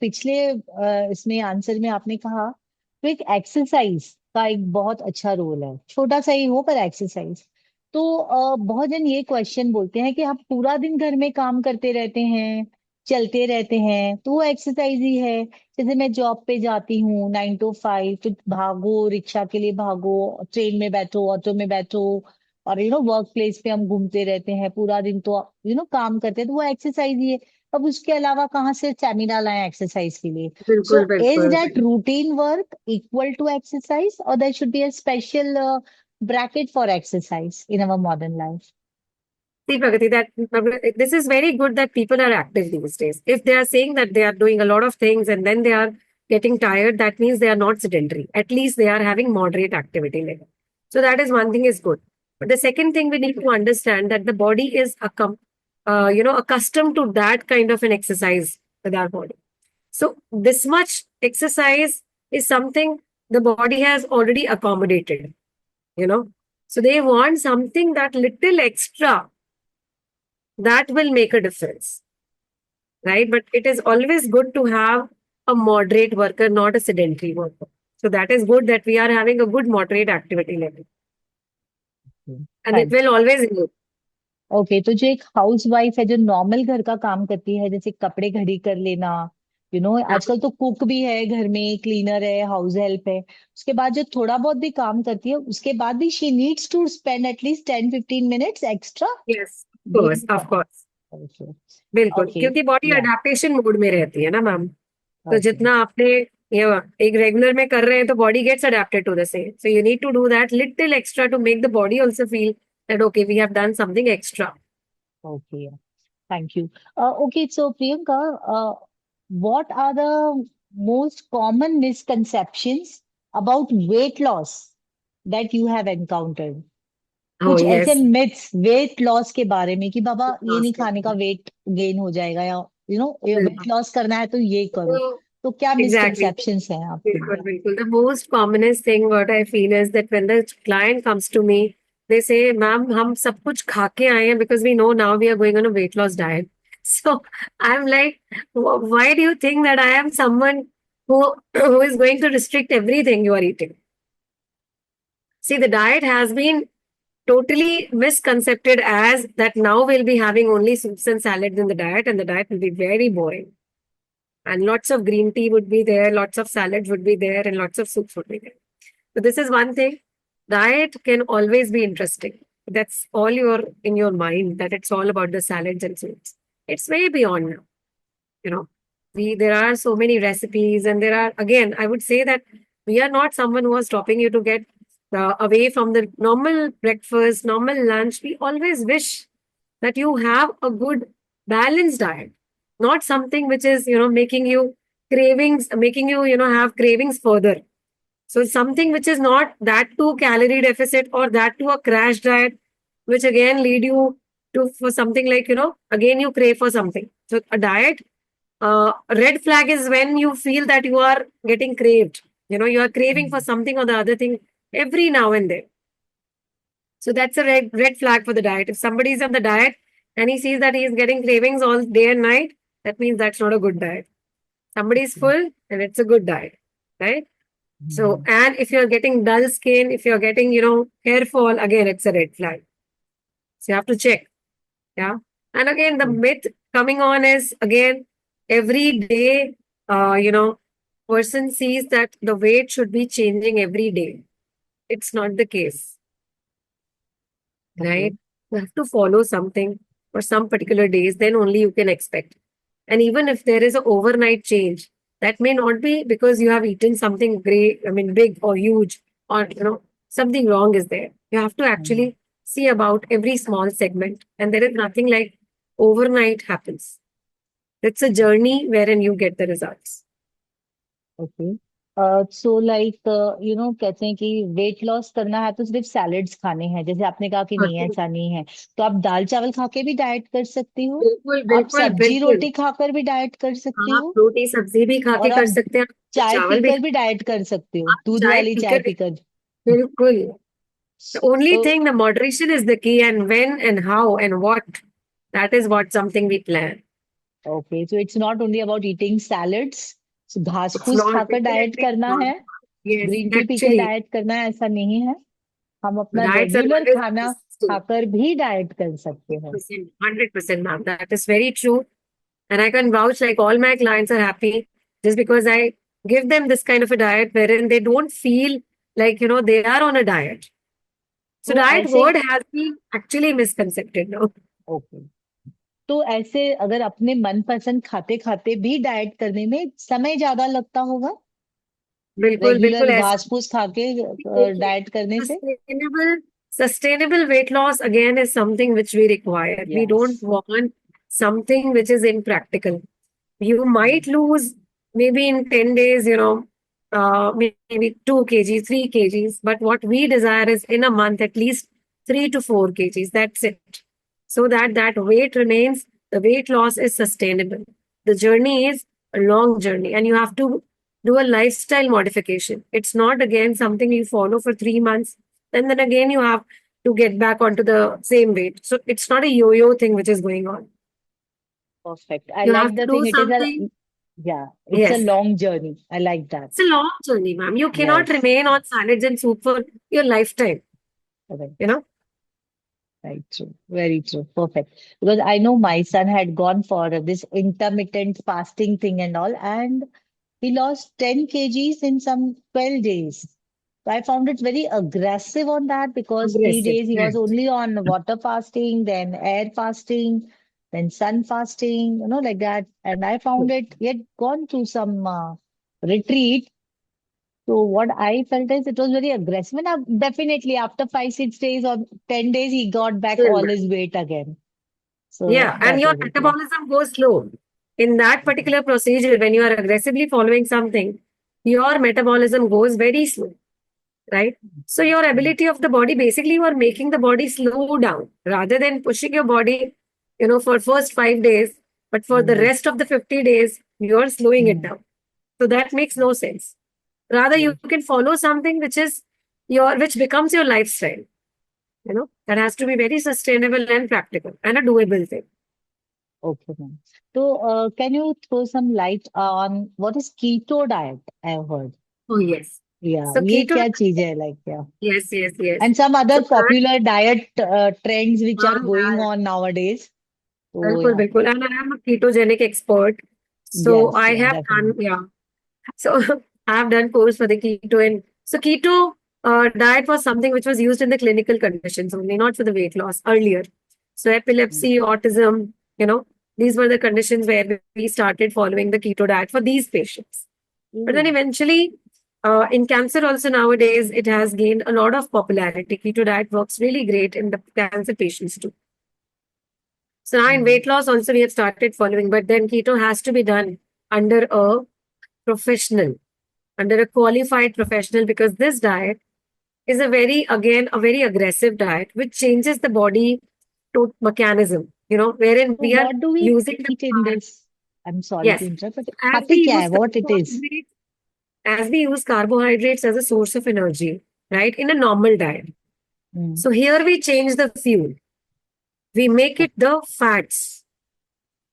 पिछले इसमें आंसर में आपने कहा, तो एक एक्सरसाइज का एक बहुत अच्छा रोल है, छोटा सा ही हो पर एक्सरसाइज। तो बहुत जन ये क्वेश्चन बोलते हैं कि हम पूरा दिन घर में काम करते रहते हैं, चलते रहते हैं, तो वो एक्सरसाइज ही है। जैसे मैं जॉब पे जाती हूँ 9 to 5, तो भागो, रिक्शा के लिए भागो, ट्रेन में बैठो, ऑटो में बैठो, और वर्क प्लेस पे हम घूमते रहते हैं पूरा दिन, तो काम करते हैं, तो वो एक्सरसाइज ही है। अब उसके अलावा कहाँ से स्टेमिना लाएं एक्सरसाइज के लिए? सो बिल्कुल इज बिल्कुल। That routine work equal to exercise, और there should be a special bracket for exercise in our modern life? See, Pragati, that this is very good that people are active these days. If they are saying that they are doing a lot of things and then they are getting tired, that means they are not sedentary. At least they are having moderate activity level. So that is one thing is good. But the second thing we need to understand that the body is accustomed to that kind of an exercise with our body. So this much exercise is something the body has already accommodated. You know, so they want something that little extra that will make a difference, right? But it is always good to have a moderate worker, not a sedentary worker. So that is good that we are having a good moderate activity level, and it Fine. will always improve. Okay, तो जो एक house wife है जो normal घर का काम करती है, जैसे कपड़े घड़ी कर लेना, Yeah. आजकल तो कुक भी है घर में, क्लीनर है, हाउस हेल्प है, उसके बाद जो थोड़ा बहुत भी काम करती है, उसके बाद भी she needs to spend at least 10-15 minutes extra. Yes, ये of course, ओके। बिल्कुल, ओके। क्योंकि बॉडी या। अडेप्टेशन मोड में रहती है ना मैम। तो ओके। जितना आपने ये एक रेगुलर में कर रहे हैं तो body gets adapted to the same, so you need to do that little extra to make the body also feel that okay we have done something extra. Okay. Thank you. Okay, so Priyanka, what are the most common misconceptions about weight loss that you have encountered? ओह कुछ ऐसे yes. Myths weight loss के बारे में कि बाबा ये नहीं खाने का वेट गेन हो जाएगा, या वेट लॉस करना है तो ये करो, So तो क्या exactly. मिसकंसेप्शंस हैं आपके? Bilkul, bilkul. The most commonest thing what I feel is that when the client comes to me, they say, "Ma'am, हम सब कुछ खा के आए हैं because we know now we are going on a weight loss diet." So I'm like, why do you think that I am someone who who is going to restrict everything you are eating? See, the diet has been totally misconcepted as that now we'll be having only soups and salads in the diet, and the diet will be very boring. And lots of green tea would be there, lots of salads would be there, and lots of soups would be there. So this is one thing. Diet can always be interesting. That's all your in your mind that it's all about the salads and soups. It's way beyond now. You know, we there are so many recipes, and there are again. I would say that we are not someone who is stopping you to get away from the normal breakfast, normal lunch. We always wish that you have a good balanced diet, not something which is making you cravings, making you have cravings further. So something which is not that too calorie deficit or that to a crash diet, which again lead you to for something like again you crave for something. So a diet, red flag is when you feel that you are getting craved. You are craving for something or the other thing every now and then. So that's a red flag for the diet. If somebody is on the diet and he sees that he is getting cravings all day and night, that means that's not a good diet. Somebody is full and it's a good diet, right? So, and if you're getting dull skin, if you're getting, hair fall, again, it's a red flag. So you have to check. Yeah. And again, the myth coming on is again, every day, uh, you know, person sees that the weight should be changing every day. It's not the case, okay. right? You have to follow something for some particular days, then only you can expect. And even if there is an overnight change, that may not be because you have eaten something great, I mean, big or huge, or something wrong is there. You have to actually see about every small segment. And there is nothing like overnight happens. It's a journey wherein you get the results. Okay. So like कहते हैं कि weight loss करना है तो सिर्फ salads खाने हैं, जैसे आपने कहा कि नहीं, बिल्कुल ऐसा नहीं है। तो आप दाल चावल खा के भी डाइट कर सकती हो, बिल्कुल आप बिल्कुल सब्जी बिल्कुल। रोटी खाकर भी डाइट कर सकती आप हो, रोटी सब्जी भी खा के और कर आप सकते हैं, चाय चावल भी पीकर भी डाइट कर सकते हो, आप दूध चाय वाली चाय पीकर पीकर। बिल्कुल। The only तो thing, the moderation is the key, and when and how and what, that is what something we plan. Okay, so it's not only about eating salads, घास It's फूस not, खाकर डाइट definitely करना not. है, Yes, green tea P के actually, diet करना है, ऐसा नहीं है। हम अपना diets are रेगुलर always खाना adjusting. खाकर भी डाइट कर सकते हैं। 100%, ma'am. That is very true. And I can vouch like all my clients are happy just because I give them this kind of a diet wherein they don't feel like, they are on a diet. So तो diet ऐसे, word has been actually misconcepted now. Okay, तो ऐसे अगर अपने मनपसंद खाते खाते भी डाइट करने में समय ज्यादा लगता होगा, बिल्कुल, बिल्कुल रेगुलर ऐसा। घास फूस खा के देखिए, डाइट करने से। sustainable sustainable weight loss again is something which we require. We yes. don't want something which is impractical. You might lose maybe in 10 days, maybe 2 kgs, 3 kgs. But what we desire is in a month, at least 3 to 4 kgs. That's it. So that that weight remains, the weight loss is sustainable. The journey is a long journey, and you have to do a lifestyle modification. It's not again something you follow for 3 months, and then again you have to get back onto the same weight. So it's not a yo yo thing which is going on. Perfect, I You have like to the do thing, it is a, something. या, it's a Yes. Long journey, I like that. It's a long journey, ma'am. You cannot yes, remain on salads and soup for your lifetime, you correct, know? right, true, very true, perfect. Because I know my son had gone for this intermittent fasting thing and all, and he lost 10 kgs in some 12 days. So I found it very aggressive on that, because three Aggressive. days he was Right. only on water fasting, then air fasting, then sun fasting, like that. And I found it, he had gone to some retreat. So what I felt is it was very aggressive. And definitely after 5, 6 days or 10 days, he got back Still, all ma'am. his weight again. So Yeah, and that your was it. Yeah. metabolism goes slow. In that Okay. particular procedure, when you are aggressively following something, your metabolism goes very slow, right? So your Mm, ability of the body, basically, you are making the body slow down rather than pushing your body, for first 5 days, but for the mm, rest of the 50 days, you are slowing it mm, down. So that makes no sense. Rather, you mm. can follow something which becomes your lifestyle. That has to be very sustainable and practical and a doable thing. Okay, ma'am. So can you throw some light on what is keto diet? I've heard. Oh, yes. Yeah, So ये keto, क्या चीज है, like, yeah. yes, yes, yes. And some So other that, popular diet trends which are going yeah, on nowadays. So bilkul, yeah, bilkul. And I am a ketogenic expert. So yes, I yeah, have done, definitely. yeah. So I have done course for the keto. And so keto diet was something which was used in the clinical conditions only, not for the weight loss earlier. So Mm. epilepsy, autism, these were the conditions where we started following the keto diet for these patients. But then Ooh. eventually, in cancer also nowadays, it has gained a lot of popularity. Keto diet works really great in the cancer patients too. So now in Mm. weight loss also we have started following, but then keto has to be done under a professional, under a qualified professional, because this diet is a very aggressive diet which changes the body to mechanism, wherein So we are what do we using the eat in this? I'm sorry to yes. interrupt, but As खाते we क्या use है? What it is? carbohydrates, as we use carbohydrates as a source of energy, right, in a normal diet. Mm. So here we change the fuel. We make it Okay. the fats.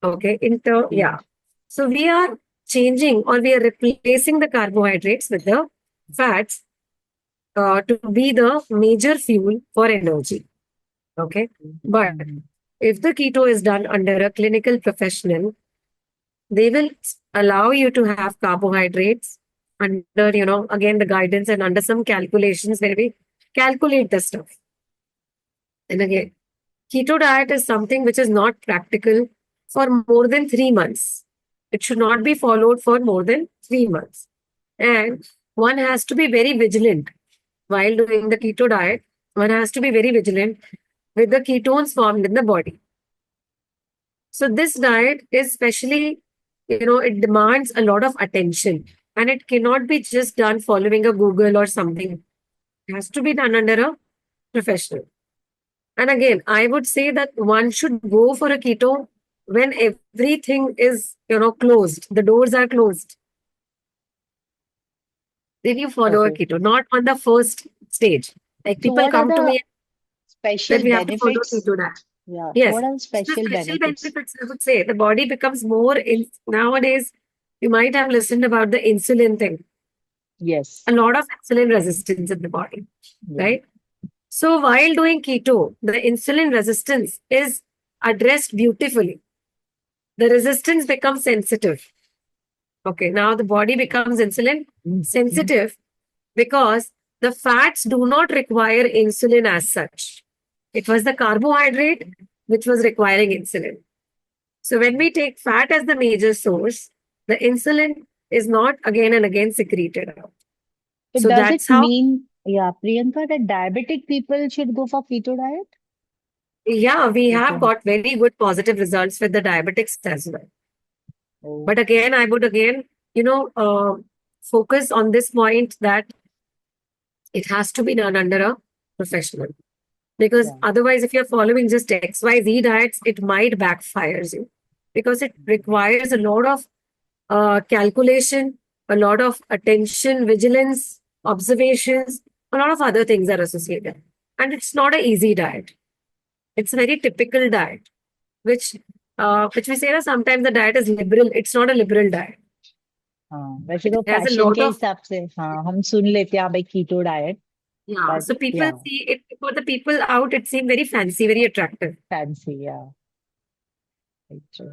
Okay. Yeah. So we are changing or we are replacing the carbohydrates with the fats to be the major fuel for energy. Okay. But Mm. if the keto is done under a clinical professional, they will allow you to have carbohydrates under, again, the guidance and under some calculations where we calculate the stuff. And again, keto diet is something which is not practical for more than 3 months. It should not be followed for more than 3 months. And one has to be very vigilant while doing the keto diet. One has to be very vigilant with the ketones formed in the body. So this diet is specially, it demands a lot of attention and it cannot be just done following a Google or something. It has to be done under a professional. And again, I would say that one should go for a keto when everything is, closed. The doors are closed. Then you follow a Okay. keto, not on the first stage. Like So people what are come to the me that special we have to follow benefits? keto diet. या Yes. What are So the special special benefits? benefits, I would say, the body becomes more in nowadays. You might have listened about the insulin thing. Yes. A lot of insulin resistance in the body, या. right? So while doing keto, the insulin resistance is addressed beautifully. The resistance becomes sensitive. Okay, now the body becomes insulin sensitive because the fats do not require insulin as such. It was the carbohydrate which was requiring insulin. So when we take fat as the major source, the insulin is not again and again secreted out. So So does it that's how, mean, yeah, Priyanka, that diabetic people should go for keto diet? yeah, we have Okay. got very good positive results with the diabetics as well. Oh, But again, I would again, you know, focus on this point that it has to be done under a professional. Because yeah. otherwise, if you're following just XYZ diets, it might backfire you because it requires a lot of calculation, a lot of attention, vigilance, observations, a lot of other things are associated. And it's not an easy diet. It's a very typical diet, which which we say that sometimes the diet is liberal. It's not a liberal diet. हाँ, वैसे It तो has a fashion lot के of, हिसाब से हाँ हम सुन लेते हैं हाँ भाई keto diet. yeah. But So people या, see it for the people out, it seems very fancy, very attractive. Fancy या.